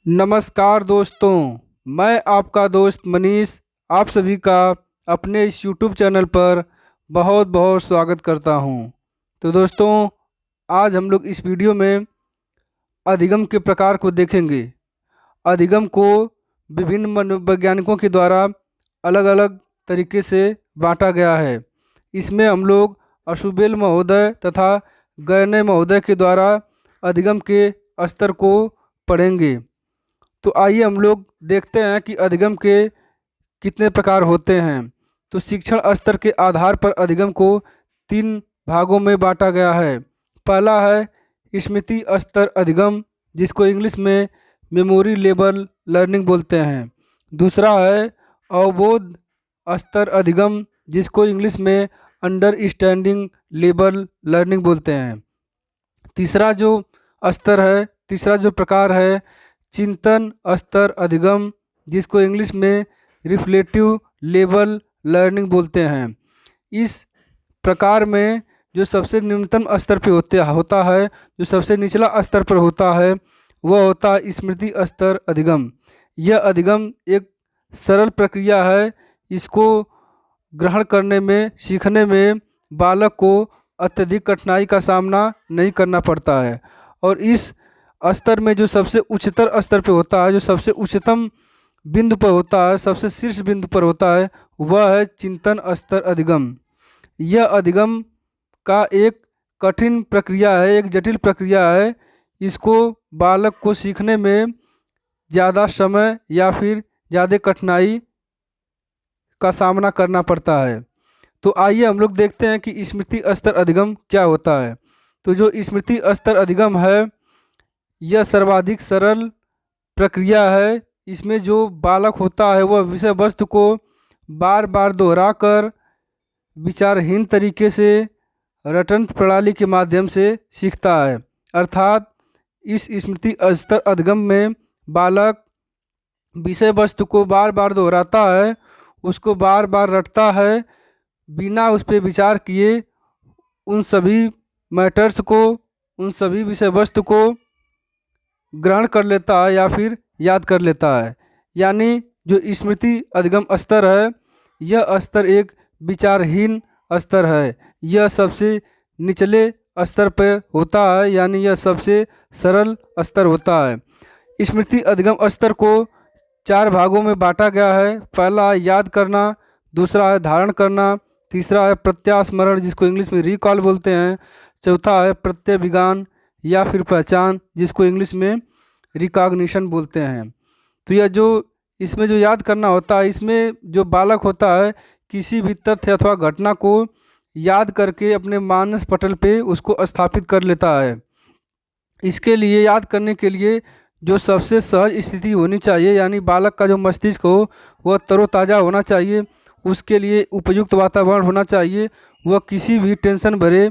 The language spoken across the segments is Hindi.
नमस्कार दोस्तों, मैं आपका दोस्त मनीष आप सभी का अपने इस YouTube चैनल पर बहुत बहुत स्वागत करता हूं। तो दोस्तों, आज हम लोग इस वीडियो में अधिगम के प्रकार को देखेंगे। अधिगम को विभिन्न मनोवैज्ञानिकों के द्वारा अलग अलग तरीके से बांटा गया है। इसमें हम लोग अशुबेल महोदय तथा गयने महोदय के द्वारा अधिगम के स्तर को पढ़ेंगे। तो आइए हम लोग देखते हैं कि अधिगम के कितने प्रकार होते हैं। तो शिक्षण स्तर के आधार पर अधिगम को 3 भागों में बांटा गया है। पहला है स्मृति स्तर अधिगम, जिसको इंग्लिश में मेमोरी लेवल लर्निंग बोलते हैं। दूसरा है अवबोध स्तर अधिगम, जिसको इंग्लिश में अंडरस्टैंडिंग लेवल लर्निंग बोलते हैं। तीसरा जो प्रकार है चिंतन स्तर अधिगम, जिसको इंग्लिश में रिफ्लेक्टिव लेवल लर्निंग बोलते हैं। इस प्रकार में जो सबसे न्यूनतम स्तर पे होता है, जो सबसे निचला स्तर पर होता है, वह होता है स्मृति स्तर अधिगम। यह अधिगम एक सरल प्रक्रिया है। इसको ग्रहण करने में, सीखने में बालक को अत्यधिक कठिनाई का सामना नहीं करना पड़ता है। और इस स्तर में जो सबसे उच्चतर स्तर पे होता है, जो सबसे उच्चतम बिंदु पर होता है, सबसे शीर्ष बिंदु पर होता है, वह है चिंतन स्तर अधिगम। यह अधिगम का एक कठिन प्रक्रिया है, एक जटिल प्रक्रिया है। इसको बालक को सीखने में ज़्यादा समय या फिर ज़्यादा कठिनाई का सामना करना पड़ता है। तो आइए हम लोग देखते हैं कि स्मृति स्तर अधिगम क्या होता है। तो जो स्मृति स्तर अधिगम है, यह सर्वाधिक सरल प्रक्रिया है। इसमें जो बालक होता है वह विषय वस्तु को बार बार दोहराकर विचारहीन तरीके से रटन प्रणाली के माध्यम से सीखता है। अर्थात इस स्मृति स्तर अधिगम में बालक विषय वस्तु को बार बार दोहराता है, उसको बार बार रटता है, बिना उस पर विचार किए उन सभी मैटर्स को, उन सभी विषय वस्तु को ग्रहण कर लेता है या फिर याद कर लेता है। यानी जो स्मृति अधिगम स्तर है, यह स्तर एक विचारहीन स्तर है। यह सबसे निचले स्तर पर होता है, यानी यह सबसे सरल स्तर होता है। स्मृति अधिगम स्तर को 4 भागों में बांटा गया है। पहला है याद करना, दूसरा है धारण करना, तीसरा है प्रत्यास्मरण, जिसको इंग्लिश में रिकॉल बोलते हैं, चौथा है प्रत्यभिज्ञान या फिर पहचान, जिसको इंग्लिश में रिकॉग्निशन बोलते हैं। तो यह जो इसमें जो याद करना होता है, इसमें जो बालक होता है किसी भी तथ्य अथवा घटना को याद करके अपने मानस पटल पे उसको स्थापित कर लेता है। इसके लिए याद करने के लिए जो सबसे सहज स्थिति होनी चाहिए, यानी बालक का जो मस्तिष्क हो वह तरोताज़ा होना चाहिए, उसके लिए उपयुक्त वातावरण होना चाहिए। वह किसी भी टेंशन भरे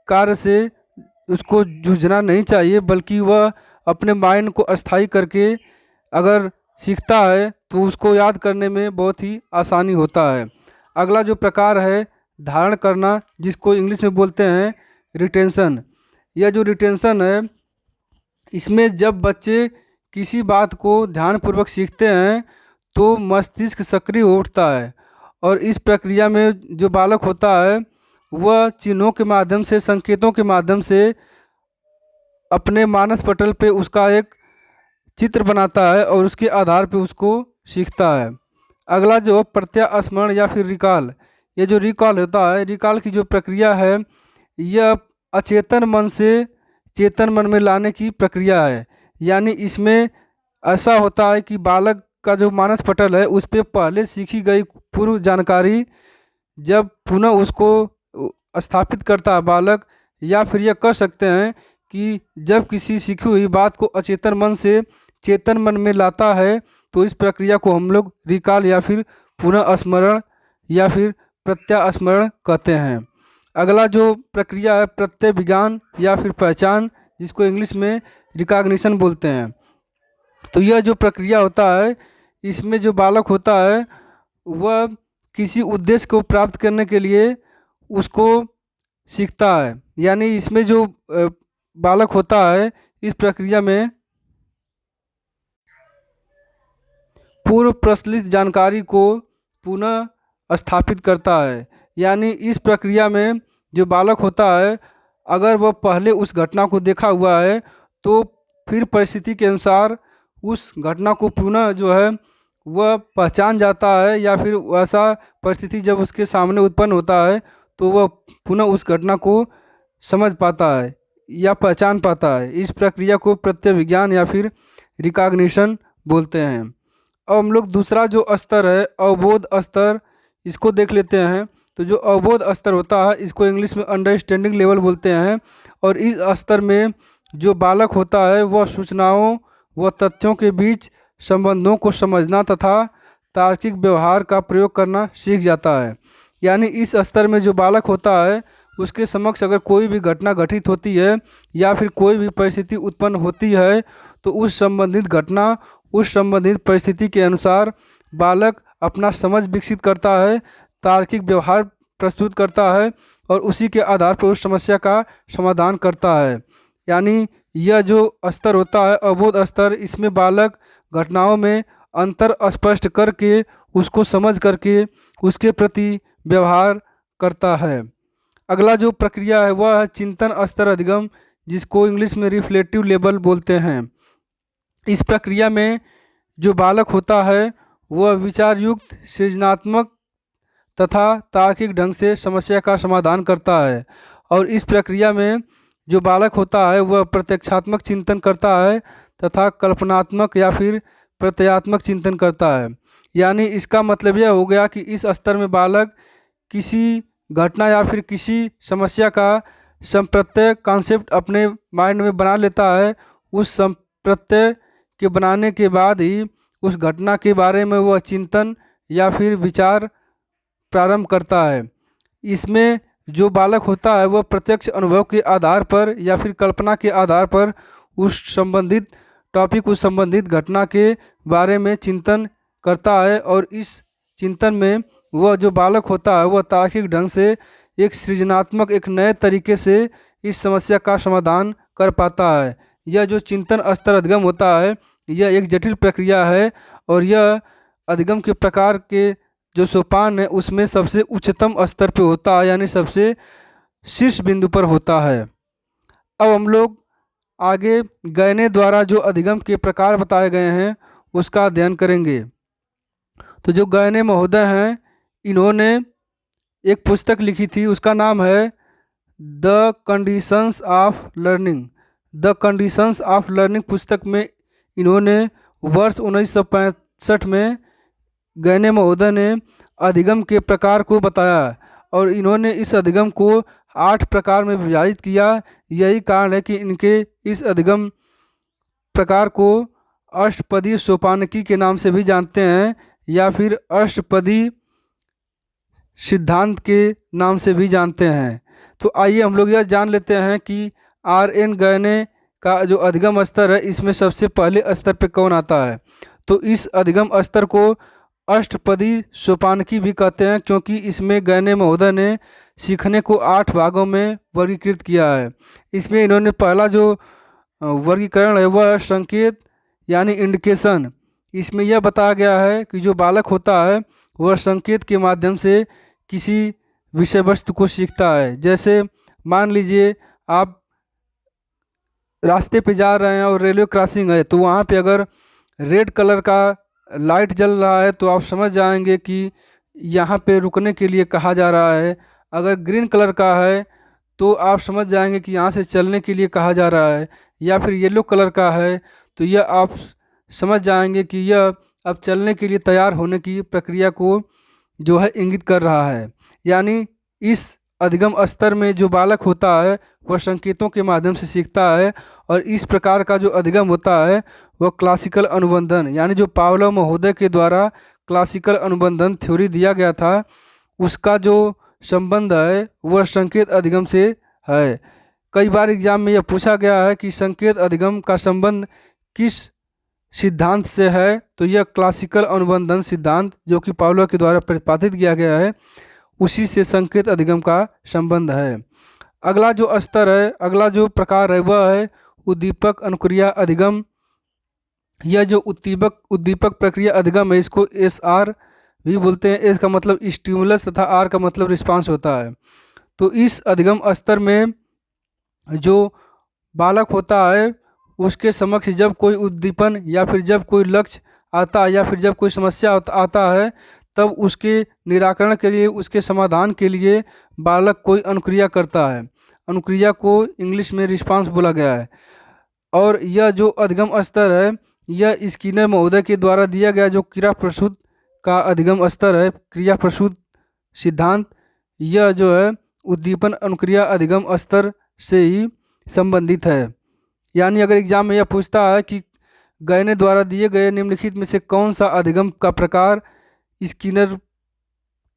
कार्य से उसको जूझना नहीं चाहिए, बल्कि वह अपने माइंड को अस्थायी करके अगर सीखता है तो उसको याद करने में बहुत ही आसानी होता है। अगला जो प्रकार है धारण करना, जिसको इंग्लिश में बोलते हैं रिटेंशन। यह जो रिटेंशन है, इसमें जब बच्चे किसी बात को ध्यानपूर्वक सीखते हैं तो मस्तिष्क सक्रिय हो उठता है। और इस प्रक्रिया में जो बालक होता है वह चिन्हों के माध्यम से, संकेतों के माध्यम से अपने मानस पटल पे उसका एक चित्र बनाता है और उसके आधार पे उसको सीखता है। अगला जो प्रत्यास्मरण या फिर रिकॉल, ये जो रिकॉल होता है, रिकॉल की जो प्रक्रिया है, यह अचेतन मन से चेतन मन में लाने की प्रक्रिया है। यानी इसमें ऐसा होता है कि बालक का जो मानस पटल है उस पर पहले सीखी गई पूर्व जानकारी जब पुनः उसको स्थापित करता है बालक, या फिर यह कर सकते हैं कि जब किसी सीखी हुई बात को अचेतन मन से चेतन मन में लाता है, तो इस प्रक्रिया को हम लोग रिकॉल या फिर पुनः स्मरण या फिर प्रत्यास्मरण कहते हैं। अगला जो प्रक्रिया है प्रत्यभिज्ञान या फिर पहचान, जिसको इंग्लिश में रिकॉग्निशन बोलते हैं। तो यह जो प्रक्रिया होता है, इसमें जो बालक होता है वह किसी उद्देश्य को प्राप्त करने के लिए उसको सीखता है। यानी इसमें जो बालक होता है इस प्रक्रिया में पूर्व प्रचलित जानकारी को पुनः स्थापित करता है। यानी इस प्रक्रिया में जो बालक होता है, अगर वह पहले उस घटना को देखा हुआ है तो फिर परिस्थिति के अनुसार उस घटना को पुनः जो है वह पहचान जाता है, या फिर वैसा परिस्थिति जब उसके सामने उत्पन्न होता है तो वह पुनः उस घटना को समझ पाता है या पहचान पाता है। इस प्रक्रिया को प्रत्यय विज्ञान या फिर रिकॉग्निशन बोलते हैं। अब हम लोग दूसरा जो स्तर है अवबोध स्तर, इसको देख लेते हैं। तो जो अवबोध स्तर होता है इसको इंग्लिश में अंडरस्टैंडिंग लेवल बोलते हैं। और इस स्तर में जो बालक होता है वह सूचनाओं व तथ्यों के बीच संबंधों को समझना तथा तार्किक व्यवहार का प्रयोग करना सीख जाता है। यानी इस स्तर में जो बालक होता है उसके समक्ष अगर कोई भी घटना घटित होती है या फिर कोई भी परिस्थिति उत्पन्न होती है तो उस संबंधित घटना, उस संबंधित परिस्थिति के अनुसार बालक अपना समझ विकसित करता है, तार्किक व्यवहार प्रस्तुत करता है और उसी के आधार पर उस समस्या का समाधान करता है। यानी यह जो स्तर होता है अवबोध स्तर, इसमें बालक घटनाओं में अंतर स्पष्ट करके उसको समझ करके उसके प्रति व्यवहार करता है। अगला जो प्रक्रिया है वह है चिंतन स्तर अधिगम, जिसको इंग्लिश में रिफ्लेक्टिव लेवल बोलते हैं। इस प्रक्रिया में जो बालक होता है वह विचार युक्त, सृजनात्मक तथा तार्किक ढंग से समस्या का समाधान करता है। और इस प्रक्रिया में जो बालक होता है वह प्रत्यक्षात्मक चिंतन करता है तथा कल्पनात्मक या फिर प्रत्ययात्मक चिंतन करता है। यानी इसका मतलब यह हो गया कि इस स्तर में बालक किसी घटना या फिर किसी समस्या का संप्रत्यय कॉन्सेप्ट अपने माइंड में बना लेता है। उस संप्रत्यय के बनाने के बाद ही उस घटना के बारे में वह चिंतन या फिर विचार प्रारंभ करता है। इसमें जो बालक होता है वह प्रत्यक्ष अनुभव के आधार पर या फिर कल्पना के आधार पर उस संबंधित टॉपिक, उस संबंधित घटना के बारे में चिंतन करता है। और इस चिंतन में वह जो बालक होता है वह तार्किक ढंग से एक सृजनात्मक, एक नए तरीके से इस समस्या का समाधान कर पाता है। यह जो चिंतन स्तर अधिगम होता है यह एक जटिल प्रक्रिया है और यह अधिगम के प्रकार के जो सोपान है उसमें सबसे उच्चतम स्तर पे होता है, यानी सबसे शीर्ष बिंदु पर होता है। अब हम लोग आगे गैने द्वारा जो अधिगम के प्रकार बताए गए हैं उसका अध्ययन करेंगे। तो जो गैने महोदय हैं इन्होंने एक पुस्तक लिखी थी, उसका नाम है the conditions of learning. The conditions of learning पुस्तक में इन्होंने वर्ष 1965 में गैने महोदय ने अधिगम के प्रकार को बताया और इन्होंने इस अधिगम को 8 प्रकार में विभाजित किया। यही कारण है कि इनके इस अधिगम प्रकार को अष्टपदी सोपानकी के नाम से भी जानते हैं या फिर अष्टपदी सिद्धांत के नाम से भी जानते हैं। तो आइए हम लोग यह जान लेते हैं कि R.N. गैने का जो अधिगम स्तर है इसमें सबसे पहले स्तर पे कौन आता है। तो इस अधिगम स्तर को अष्टपदी सोपानकी भी कहते हैं क्योंकि इसमें गैने महोदय ने सीखने को 8 भागों में वर्गीकृत किया है। इसमें इन्होंने पहला जो वर्गीकरण है वह संकेत यानी इंडिकेशन। इसमें यह बताया गया है कि जो बालक होता है वह संकेत के माध्यम से किसी विषय वस्तु को सीखता है। जैसे मान लीजिए आप रास्ते पे जा रहे हैं और रेलवे क्रॉसिंग है तो वहाँ पे अगर रेड कलर का लाइट जल रहा है तो आप समझ जाएंगे कि यहाँ पे रुकने के लिए कहा जा रहा है। अगर ग्रीन कलर का है तो आप समझ जाएंगे कि यहाँ से चलने के लिए कहा जा रहा है। या फिर येलो कलर का है तो यह आप समझ जाएंगे कि यह अब चलने के लिए तैयार होने की प्रक्रिया को जो है इंगित कर रहा है। यानी इस अधिगम स्तर में जो बालक होता है वह संकेतों के माध्यम से सीखता है। और इस प्रकार का जो अधिगम होता है वह क्लासिकल अनुबंधन यानी जो पावलोव महोदय के द्वारा क्लासिकल अनुबंधन थ्योरी दिया गया था उसका जो संबंध है वह संकेत अधिगम से है। कई बार एग्जाम में यह पूछा गया है कि संकेत अधिगम का संबंध किस सिद्धांत से है, तो यह क्लासिकल अनुबंधन सिद्धांत जो कि पावलोव के द्वारा प्रतिपादित किया गया है उसी से संकेत अधिगम का संबंध है। अगला जो स्तर है, अगला जो प्रकार है वह है उद्दीपक अनुक्रिया अधिगम। यह जो उद्दीपक उद्दीपक प्रक्रिया अधिगम है, इसको SR भी बोलते हैं। एस का मतलब स्टिमुलस तथा R का मतलब रिस्पांस होता है। तो इस अधिगम स्तर में जो बालक होता है उसके समक्ष जब कोई उद्दीपन या फिर जब कोई लक्ष्य आता है या फिर जब कोई समस्या आता है, तब उसके निराकरण के लिए, उसके समाधान के लिए बालक कोई अनुक्रिया करता है। अनुक्रिया को इंग्लिश में रिस्पांस बोला गया है। और यह जो अधिगम स्तर है, यह स्किनर महोदय के द्वारा दिया गया जो क्रिया प्रसूत का अधिगम स्तर है, क्रिया प्रसूत सिद्धांत, यह जो है उद्दीपन अनुक्रिया अधिगम स्तर से ही संबंधित है। यानी अगर एग्जाम में यह पूछता है कि गयने द्वारा दिए गए निम्नलिखित में से कौन सा अधिगम का प्रकार स्किनर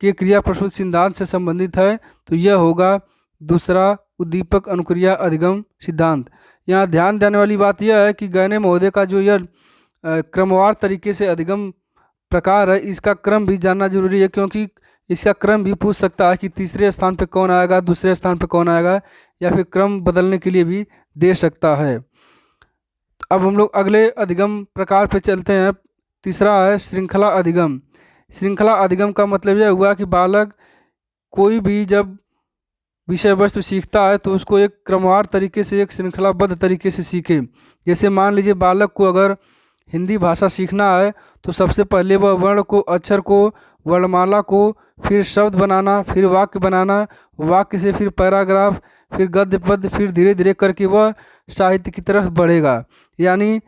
के क्रिया प्रसूत सिद्धांत से संबंधित है, तो यह होगा दूसरा उद्दीपक अनुक्रिया अधिगम सिद्धांत। यहाँ ध्यान देने वाली बात यह है कि गयने महोदय का जो यह क्रमवार तरीके से अधिगम प्रकार है, इसका क्रम भी जानना जरूरी है, क्योंकि इसका क्रम भी पूछ सकता है कि तीसरे स्थान पे कौन आएगा, दूसरे स्थान पे कौन आएगा, या फिर क्रम बदलने के लिए भी दे सकता है। अब हम लोग अगले अधिगम प्रकार पे चलते हैं। तीसरा है श्रृंखला अधिगम। श्रृंखला अधिगम का मतलब यह हुआ कि बालक कोई भी जब विषय वस्तु सीखता है तो उसको एक क्रमवार तरीके से, एक श्रृंखलाबद्ध तरीके से सीखे। जैसे मान लीजिए बालक को अगर हिंदी भाषा सीखना है तो सबसे पहले वह वर्ण को, अक्षर को, वर्णमाला को, फिर शब्द बनाना, फिर वाक्य बनाना, वाक्य से फिर पैराग्राफ, फिर गद्य पद्य, फिर धीरे धीरे करके वह साहित्य की तरफ बढ़ेगा। यानी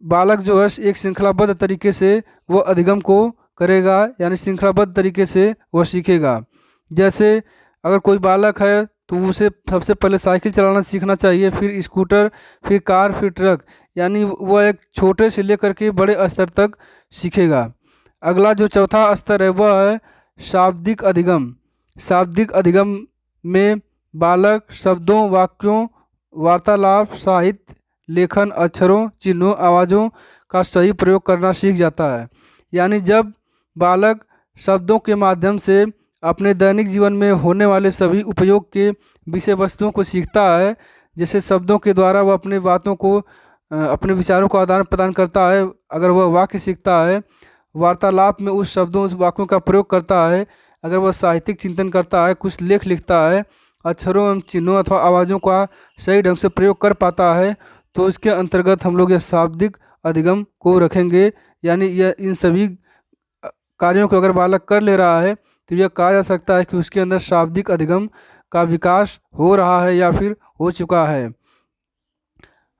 बालक जो है एक श्रृंखलाबद्ध तरीके से वह अधिगम को करेगा, यानी श्रृंखलाबद्ध तरीके से वह सीखेगा। जैसे अगर कोई बालक है तो उसे सबसे पहले साइकिल चलाना सीखना चाहिए, फिर स्कूटर, फिर कार, फिर ट्रक, यानी वह एक छोटे से लेकर के बड़े स्तर तक सीखेगा। अगला जो चौथा स्तर है वह है शाब्दिक अधिगम। शाब्दिक अधिगम में बालक शब्दों, वाक्यों, वार्तालाप, साहित्य, लेखन, अक्षरों, चिन्हों, आवाज़ों का सही प्रयोग करना सीख जाता है। यानी जब बालक शब्दों के माध्यम से अपने दैनिक जीवन में होने वाले सभी उपयोग के विषय वस्तुओं को सीखता है, जैसे शब्दों के द्वारा वह अपने बातों को, अपने विचारों को आदान प्रदान करता है। अगर वह वाक्य सीखता है, वार्तालाप में उस शब्दों, उस वाक्यों का प्रयोग करता है। अगर वह साहित्यिक चिंतन करता है, कुछ लेख लिखता है, अक्षरों एवं चिन्हों अथवा आवाज़ों का सही ढंग से प्रयोग कर पाता है, तो इसके अंतर्गत हम लोग यह शाब्दिक अधिगम को रखेंगे। यानी यह इन सभी कार्यों को अगर बालक कर ले रहा है तो यह कहा जा सकता है कि उसके अंदर शाब्दिक अधिगम का विकास हो रहा है या फिर हो चुका है।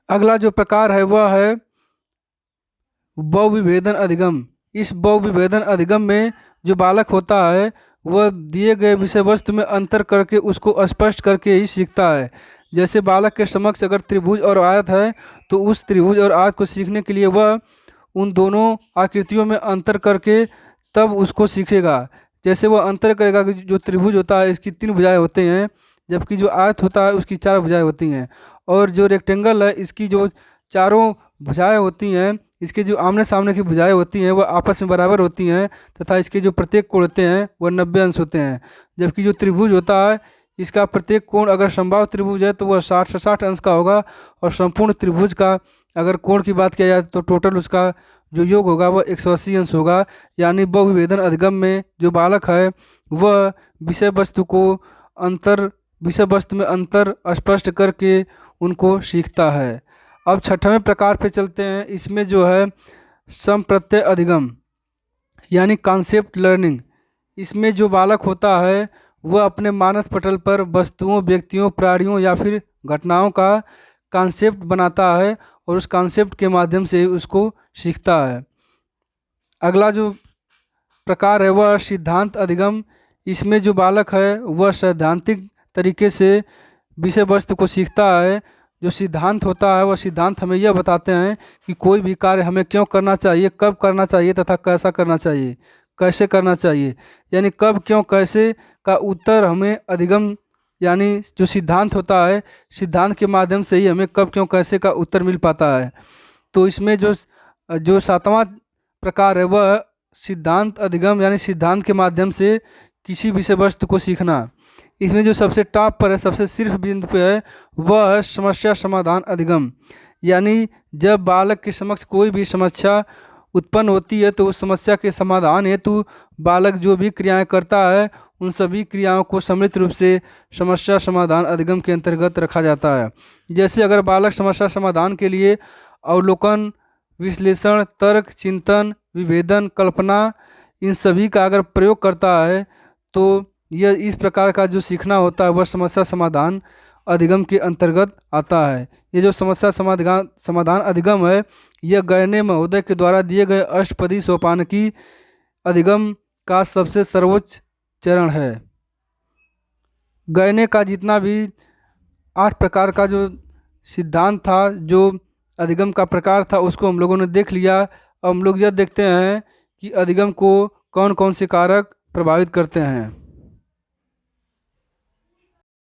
अगला जो प्रकार है वह है बहुविभेदन अधिगम। इस बहुविभेदन अधिगम में जो बालक होता है वह दिए गए विषय वस्तु में अंतर करके उसको स्पष्ट करके ही सीखता है। जैसे बालक के समक्ष अगर त्रिभुज और आयत है तो उस त्रिभुज और आयत को सीखने के लिए वह उन दोनों आकृतियों में अंतर करके तब उसको सीखेगा। जैसे वह अंतर करेगा कि जो त्रिभुज होता है इसकी 3 भुजाएं होती हैं, जबकि जो आयत होता है उसकी 4 भुजाएं होती हैं, और जो रेक्टेंगल है इसकी जो चारों भुजाएं होती हैं, इसके जो आमने सामने की भुजाएं होती हैं वह आपस में बराबर होती हैं, तथा इसके जो प्रत्येक कोण होते हैं वह 90 अंश होते हैं। जबकि जो त्रिभुज होता है इसका प्रत्येक कोण अगर समबाहु त्रिभुज है तो वह 60 से 60 अंश का होगा, और संपूर्ण त्रिभुज का अगर कोण की बात किया जाए तो टोटल उसका जो योग होगा वह 180 अंश होगा। यानी बहुविभेदन अधिगम में जो बालक है वह विषय वस्तु को विषय वस्तु में अंतर स्पष्ट करके उनको सीखता है। अब छठवें प्रकार पे चलते हैं। इसमें जो है संप्रत्यय अधिगम यानी कॉन्सेप्ट लर्निंग। इसमें जो बालक होता है वह अपने मानस पटल पर वस्तुओं, व्यक्तियों, प्राणियों या फिर घटनाओं का कॉन्सेप्ट बनाता है और उस कॉन्सेप्ट के माध्यम से उसको सीखता है। अगला जो प्रकार है वह सिद्धांत अधिगम। इसमें जो बालक है वह सैद्धांतिक तरीके से विषय वस्तु को सीखता है। जो सिद्धांत होता है वह सिद्धांत हमें यह बताते हैं कि कोई भी कार्य हमें क्यों करना चाहिए, कब करना चाहिए तथा कैसा करना चाहिए, कैसे करना चाहिए। यानी कब, क्यों, कैसे का उत्तर हमें अधिगम यानी जो सिद्धांत होता है, सिद्धांत के माध्यम से ही हमें कब, क्यों, कैसे का उत्तर मिल पाता है। तो इसमें जो सातवां प्रकार है वह सिद्धांत अधिगम यानी सिद्धांत के माध्यम से किसी विषय वस्तु को सीखना। इसमें जो सबसे टॉप पर है, सबसे शीर्ष बिंदु पे है, वह है समस्या समाधान अधिगम। यानी जब बालक के समक्ष कोई भी समस्या उत्पन्न होती है तो उस समस्या के समाधान हेतु बालक जो भी क्रियाएं करता है उन सभी क्रियाओं को सम्मिलित रूप से समस्या समाधान अधिगम के अंतर्गत रखा जाता है। जैसे अगर बालक समस्या समाधान के लिए अवलोकन, विश्लेषण, तर्क, चिंतन, विभेदन, कल्पना इन सभी का अगर प्रयोग करता है तो यह इस प्रकार का जो सीखना होता है वह समस्या समाधान अधिगम के अंतर्गत आता है। ये जो समस्या समाधान समाधान अधिगम है यह गयने महोदय के द्वारा दिए गए अष्टपदी सोपानकी अधिगम का सबसे सर्वोच्च चरण है। गयने का जितना भी 8 प्रकार का जो सिद्धांत था, जो अधिगम का प्रकार था, उसको हम लोगों ने देख लिया। अब हम लोग यह देखते हैं कि अधिगम को कौन कौन से कारक प्रभावित करते हैं।